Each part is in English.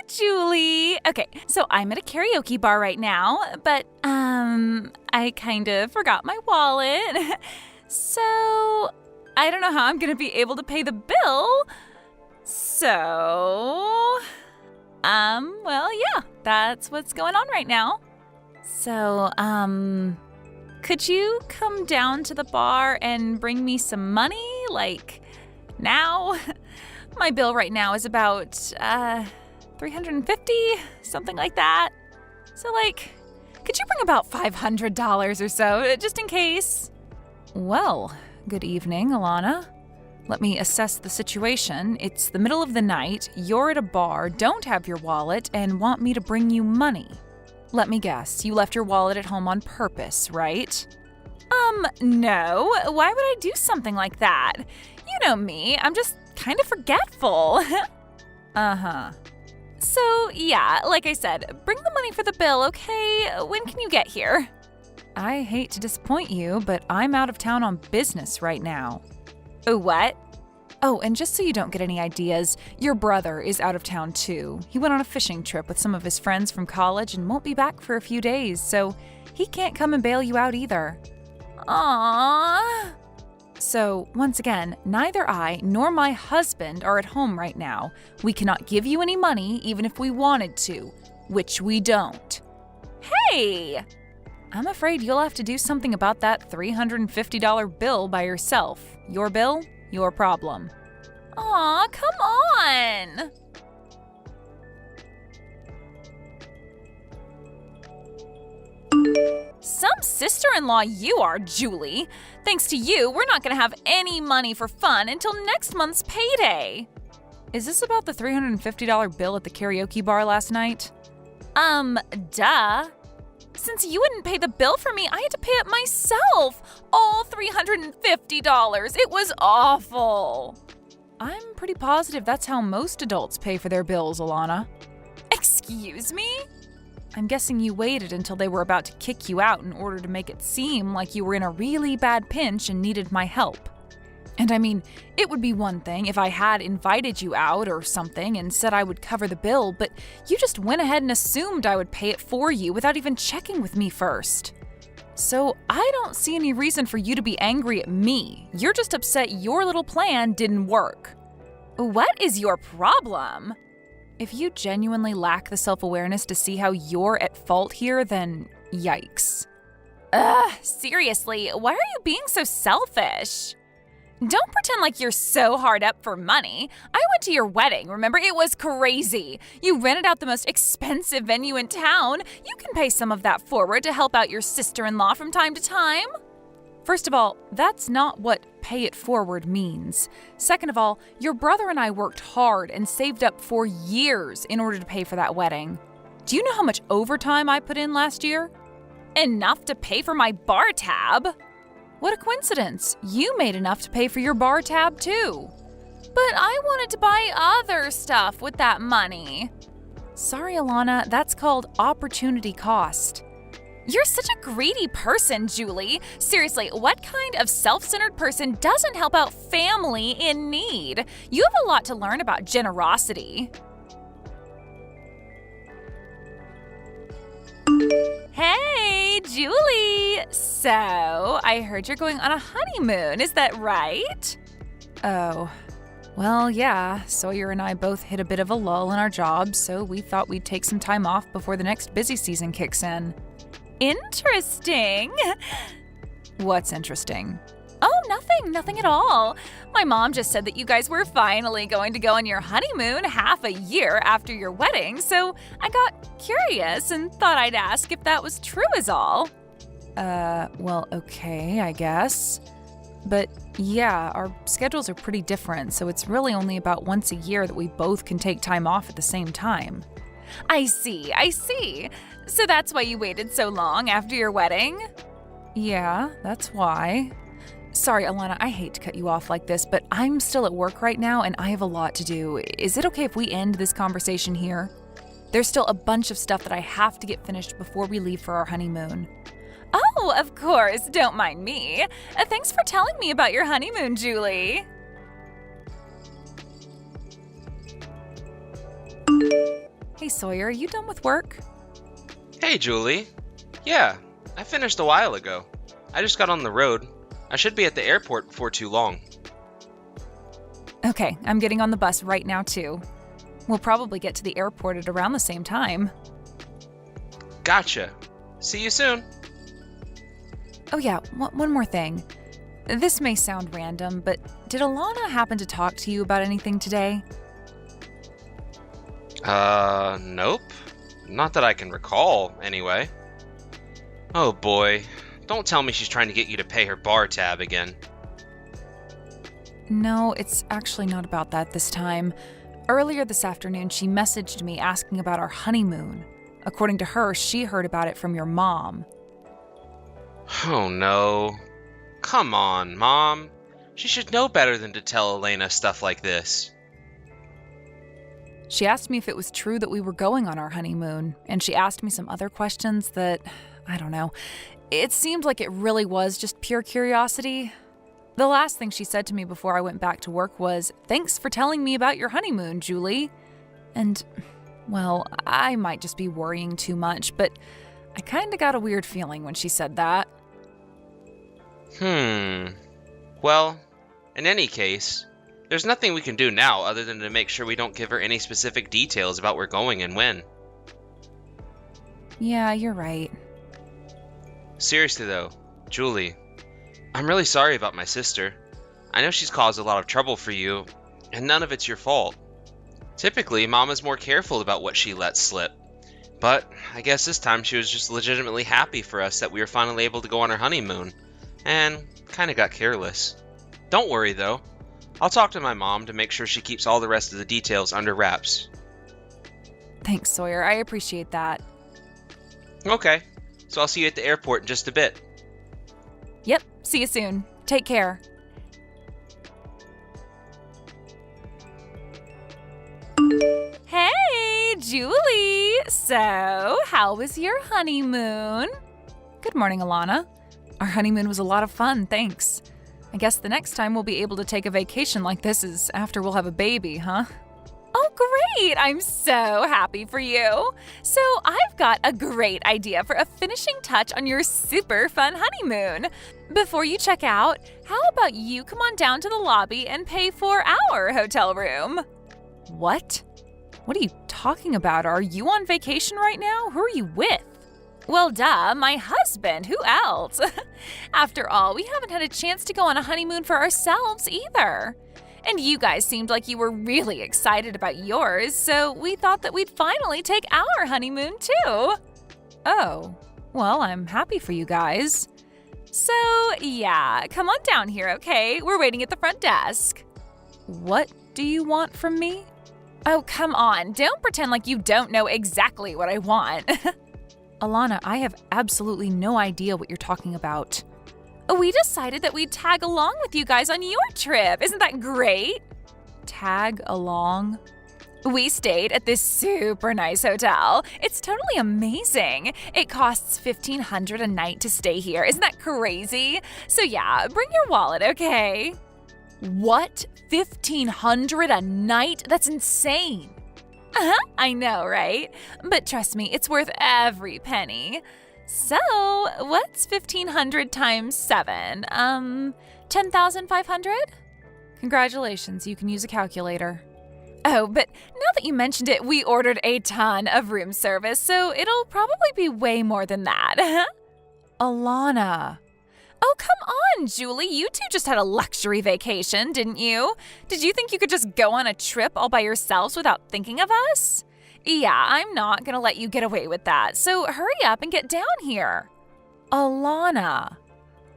Julie. Okay, so I'm at a karaoke bar right now, but I kind of forgot my wallet. So I don't know how I'm gonna be able to pay the bill. So, well, yeah, that's what's going on right now. So, could you come down to the bar and bring me some money, like, now? My bill right now is about, $350, something like that. So, like, could you bring about $500 or so, just in case? Well, good evening, Alana. Let me assess the situation. It's the middle of the night, you're at a bar, don't have your wallet, and want me to bring you money. Let me guess, you left your wallet at home on purpose, right? No. Why would I do something like that? You know me, I'm just kind of forgetful. Uh-huh. So, yeah, like I said, bring the money for the bill, okay? When can you get here? I hate to disappoint you, but I'm out of town on business right now. What? Oh, and just so you don't get any ideas, your brother is out of town too. He went on a fishing trip with some of his friends from college and won't be back for a few days, so he can't come and bail you out either. Aww. So, once again, neither I nor my husband are at home right now. We cannot give you any money even if we wanted to, which we don't. Hey! I'm afraid you'll have to do something about that $350 bill by yourself. Your bill, your problem. Aw, come on! Some sister-in-law you are, Julie. Thanks to you, we're not gonna have any money for fun until next month's payday. Is this about the $350 bill at the karaoke bar last night? Duh. Since you wouldn't pay the bill for me, I had to pay it myself. All $350. It was awful. I'm pretty positive that's how most adults pay for their bills, Alana. Excuse me? I'm guessing you waited until they were about to kick you out in order to make it seem like you were in a really bad pinch and needed my help. And I mean, it would be one thing if I had invited you out or something and said I would cover the bill, but you just went ahead and assumed I would pay it for you without even checking with me first. So I don't see any reason for you to be angry at me. You're just upset your little plan didn't work. What is your problem? If you genuinely lack the self-awareness to see how you're at fault here, then yikes. Seriously, why are you being so selfish? Don't pretend like you're so hard up for money. I went to your wedding, remember? It was crazy. You rented out the most expensive venue in town. You can pay some of that forward to help out your sister-in-law from time to time. First of all, that's not what pay it forward means. Second of all, your brother and I worked hard and saved up for years in order to pay for that wedding. Do you know how much overtime I put in last year? Enough to pay for my bar tab. What a coincidence. You made enough to pay for your bar tab too. But I wanted to buy other stuff with that money. Sorry, Alana, that's called opportunity cost. You're such a greedy person, Julie. Seriously, what kind of self-centered person doesn't help out family in need? You have a lot to learn about generosity. Hey, Julie! So, I heard you're going on a honeymoon, is that right? Oh, well, yeah. Sawyer and I both hit a bit of a lull in our jobs, so we thought we'd take some time off before the next busy season kicks in. Interesting. What's interesting? Oh, nothing at all. My mom just said that you guys were finally going to go on your honeymoon half a year after your wedding, so I got curious and thought I'd ask if that was true is all. Well, okay, I guess. But yeah, our schedules are pretty different, so it's really only about once a year that we both can take time off at the same time. I see. So that's why you waited so long after your wedding? Yeah, that's why. Sorry, Alana, I hate to cut you off like this, but I'm still at work right now and I have a lot to do. Is it okay if we end this conversation here? There's still a bunch of stuff that I have to get finished before we leave for our honeymoon. Oh, of course, don't mind me. Thanks for telling me about your honeymoon, Julie. Hey Sawyer, are you done with work? Hey, Julie. Yeah, I finished a while ago. I just got on the road. I should be at the airport before too long. Okay, I'm getting on the bus right now too. We'll probably get to the airport at around the same time. Gotcha. See you soon. Oh yeah, one more thing. This may sound random, but did Alana happen to talk to you about anything today? Nope. Not that I can recall, anyway. Oh boy. Don't tell me she's trying to get you to pay her bar tab again. No, it's actually not about that this time. Earlier this afternoon, she messaged me asking about our honeymoon. According to her, she heard about it from your mom. Oh no. Come on, Mom. She should know better than to tell Elena stuff like this. She asked me if it was true that we were going on our honeymoon, and she asked me some other questions that, I don't know. It seemed like it really was just pure curiosity. The last thing she said to me before I went back to work was, "Thanks for telling me about your honeymoon, Julie." And, well, I might just be worrying too much, but I kinda got a weird feeling when she said that. Well, in any case, there's nothing we can do now other than to make sure we don't give her any specific details about where we're going and when. Yeah, you're right. Seriously though, Julie, I'm really sorry about my sister. I know she's caused a lot of trouble for you, and none of it's your fault. Typically, Mom is more careful about what she lets slip. But I guess this time she was just legitimately happy for us that we were finally able to go on our honeymoon, and kinda got careless. Don't worry though. I'll talk to my mom to make sure she keeps all the rest of the details under wraps. Thanks, Sawyer. I appreciate that. Okay, so I'll see you at the airport in just a bit. Yep, see you soon. Take care. Hey, Julie! So, how was your honeymoon? Good morning, Alana. Our honeymoon was a lot of fun, thanks. I guess the next time we'll be able to take a vacation like this is after we'll have a baby, huh? Oh, great! I'm so happy for you. So I've got a great idea for a finishing touch on your super fun honeymoon. Before you check out, how about you come on down to the lobby and pay for our hotel room? What? What are you talking about? Are you on vacation right now? Who are you with? Well, duh, my husband. Who else? After all, we haven't had a chance to go on a honeymoon for ourselves either. And you guys seemed like you were really excited about yours, so we thought that we'd finally take our honeymoon too. Oh, well, I'm happy for you guys. So, yeah, come on down here, okay? We're waiting at the front desk. What do you want from me? Oh, come on. Don't pretend like you don't know exactly what I want. Alana, I have absolutely no idea what you're talking about. We decided that we'd tag along with you guys on your trip. Isn't that great? Tag along? We stayed at this super nice hotel. It's totally amazing. It costs $1,500 a night to stay here. Isn't that crazy? So yeah, bring your wallet, okay? What? $1,500 a night? That's insane. I know, right? But trust me, it's worth every penny. So, what's 1,500 times 7? 10,500? Congratulations, you can use a calculator. Oh, but now that you mentioned it, we ordered a ton of room service, so it'll probably be way more than that. Alana. Oh, come on, Julie. You two just had a luxury vacation, didn't you? Did you think you could just go on a trip all by yourselves without thinking of us? Yeah, I'm not gonna let you get away with that, so hurry up and get down here. Alana.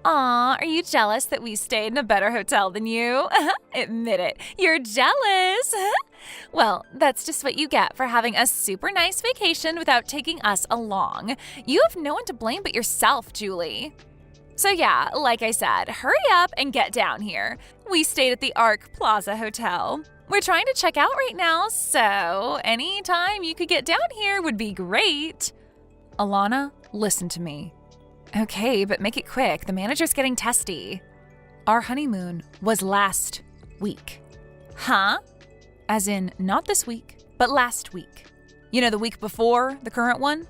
Aw, are you jealous that we stayed in a better hotel than you? Admit it, you're jealous. Well, that's just what you get for having a super nice vacation without taking us along. You have no one to blame but yourself, Julie. So yeah, like I said, hurry up and get down here. We stayed at the Arc Plaza Hotel. We're trying to check out right now, so any time you could get down here would be great. Alana, listen to me. Okay, but make it quick. The manager's getting testy. Our honeymoon was last week. Huh? As in, not this week, but last week. You know, the week before the current one?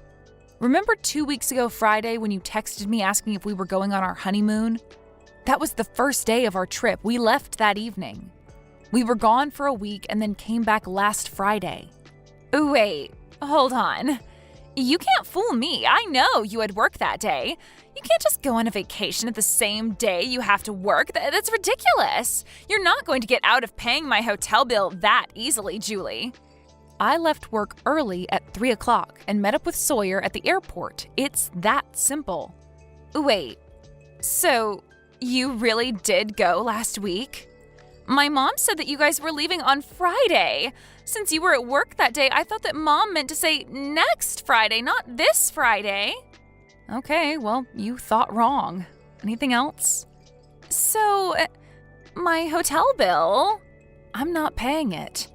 Remember 2 weeks ago Friday when you texted me asking if we were going on our honeymoon? That was the first day of our trip. We left that evening. We were gone for a week and then came back last Friday. Wait, hold on. You can't fool me. I know you had work that day. You can't just go on a vacation at the same day you have to work. That's ridiculous. You're not going to get out of paying my hotel bill that easily, Julie. I left work early at 3 o'clock and met up with Sawyer at the airport. It's that simple. Wait, so you really did go last week? My mom said that you guys were leaving on Friday. Since you were at work that day, I thought that Mom meant to say next Friday, not this Friday. Okay, well, you thought wrong. Anything else? So, my hotel bill? I'm not paying it.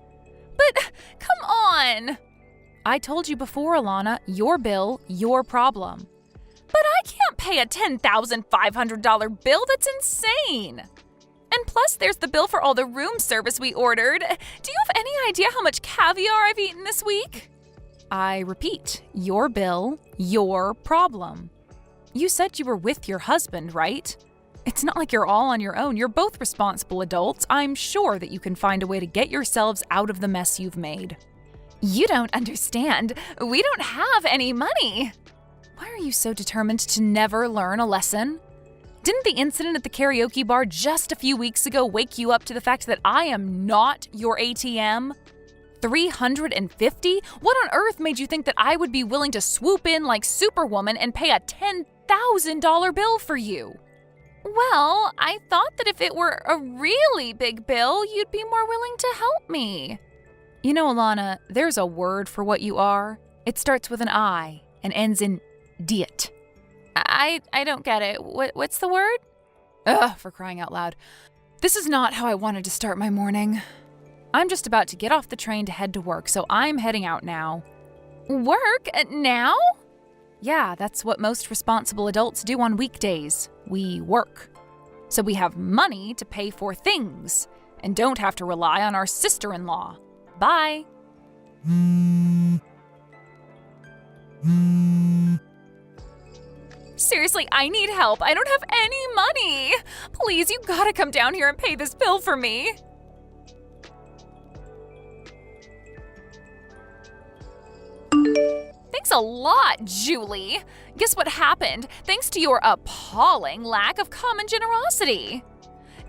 But, come on! I told you before, Alana, your bill, your problem. But I can't pay a $10,500 bill. That's insane. And plus, there's the bill for all the room service we ordered. Do you have any idea how much caviar I've eaten this week? I repeat, your bill, your problem. You said you were with your husband, right? It's not like you're all on your own. You're both responsible adults. I'm sure that you can find a way to get yourselves out of the mess you've made. You don't understand. We don't have any money. Why are you so determined to never learn a lesson? Didn't the incident at the karaoke bar just a few weeks ago wake you up to the fact that I am not your ATM? $350? What on earth made you think that I would be willing to swoop in like Superwoman and pay a $10,000 bill for you? Well, I thought that if it were a really big bill, you'd be more willing to help me. You know, Alana, there's a word for what you are. It starts with an I and ends in diet. I don't get it. What's the word? Ugh, for crying out loud. This is not how I wanted to start my morning. I'm just about to get off the train to head to work, so I'm heading out now. Work? Now? Yeah, that's what most responsible adults do on weekdays. We work. So we have money to pay for things and don't have to rely on our sister-in-law. Bye. Seriously, I need help. I don't have any money. Please, you gotta come down here and pay this bill for me. Thanks a lot, Julie. Guess what happened? Thanks to your appalling lack of common generosity.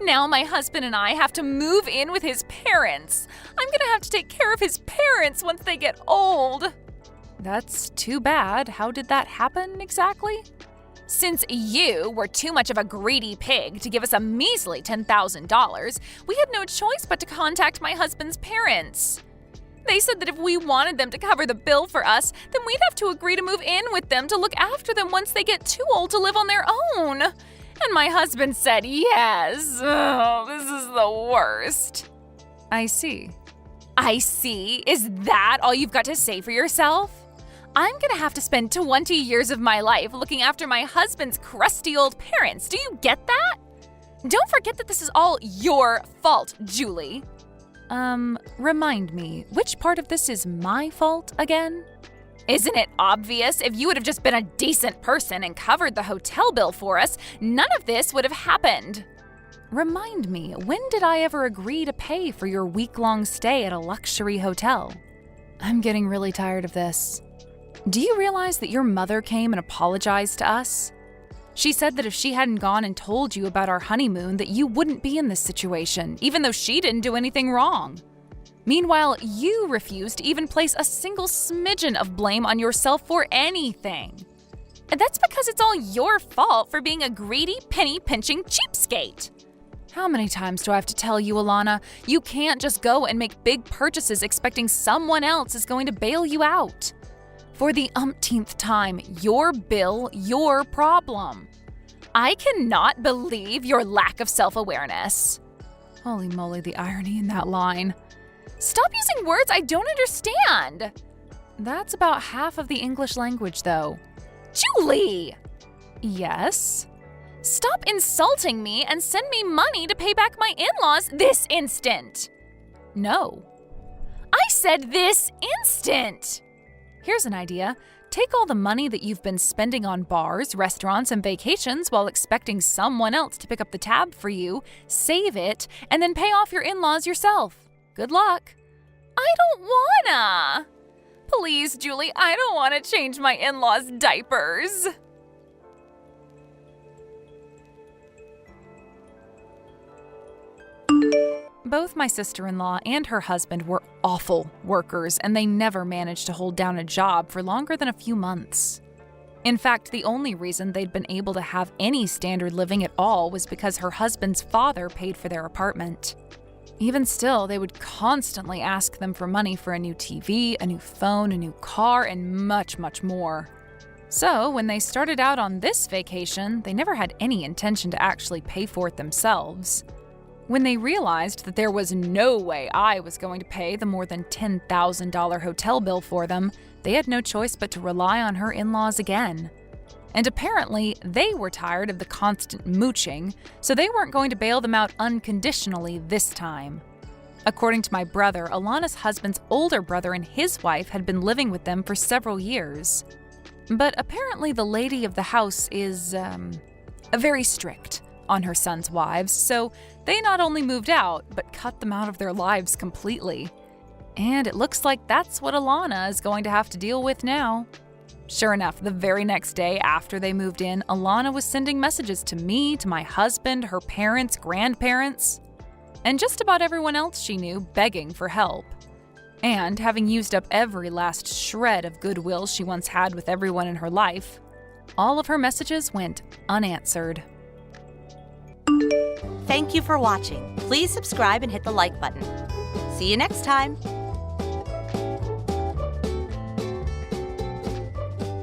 Now my husband and I have to move in with his parents. I'm gonna have to take care of his parents once they get old. That's too bad. How did that happen exactly? Since you were too much of a greedy pig to give us a measly $10,000, we had no choice but to contact my husband's parents. They said that if we wanted them to cover the bill for us, then we'd have to agree to move in with them to look after them once they get too old to live on their own. And my husband said yes. Oh, this is the worst. I see. I see? Is that all you've got to say for yourself? I'm gonna have to spend 20 years of my life looking after my husband's crusty old parents. Do you get that? Don't forget that this is all your fault, Julie. Remind me, which part of this is my fault again? Isn't it obvious? If you would have just been a decent person and covered the hotel bill for us, none of this would have happened. Remind me, when did I ever agree to pay for your week-long stay at a luxury hotel? I'm getting really tired of this. Do you realize that your mother came and apologized to us? She said that if she hadn't gone and told you about our honeymoon, that you wouldn't be in this situation, even though she didn't do anything wrong. Meanwhile, you refused to even place a single smidgen of blame on yourself for anything. And that's because it's all your fault for being a greedy, penny-pinching cheapskate. How many times do I have to tell you, Alana, you can't just go and make big purchases expecting someone else is going to bail you out? For the umpteenth time, your bill, your problem. I cannot believe your lack of self-awareness. Holy moly, the irony in that line. Stop using words I don't understand. That's about half of the English language, though. Julie! Yes? Stop insulting me and send me money to pay back my in-laws this instant. No. I said this instant. Here's an idea. Take all the money that you've been spending on bars, restaurants, and vacations while expecting someone else to pick up the tab for you, save it, and then pay off your in-laws yourself. Good luck. I don't wanna! Please, Julie, I don't want to change my in-laws' diapers. Both my sister-in-law and her husband were awful workers, and they never managed to hold down a job for longer than a few months. In fact, the only reason they'd been able to have any standard living at all was because her husband's father paid for their apartment. Even still, they would constantly ask them for money for a new TV, a new phone, a new car, and much, much more. So, when they started out on this vacation, they never had any intention to actually pay for it themselves. When they realized that there was no way I was going to pay the more than $10,000 hotel bill for them, they had no choice but to rely on her in-laws again. And apparently, they were tired of the constant mooching, so they weren't going to bail them out unconditionally this time. According to my brother, Alana's husband's older brother and his wife had been living with them for several years. But apparently the lady of the house is, very strict on her son's wives, so they not only moved out, but cut them out of their lives completely. And it looks like that's what Alana is going to have to deal with now. Sure enough, the very next day after they moved in, Alana was sending messages to me, to my husband, her parents, grandparents, and just about everyone else she knew, begging for help. And having used up every last shred of goodwill she once had with everyone in her life, all of her messages went unanswered. Thank you for watching. Please subscribe and hit the like button. See you next time.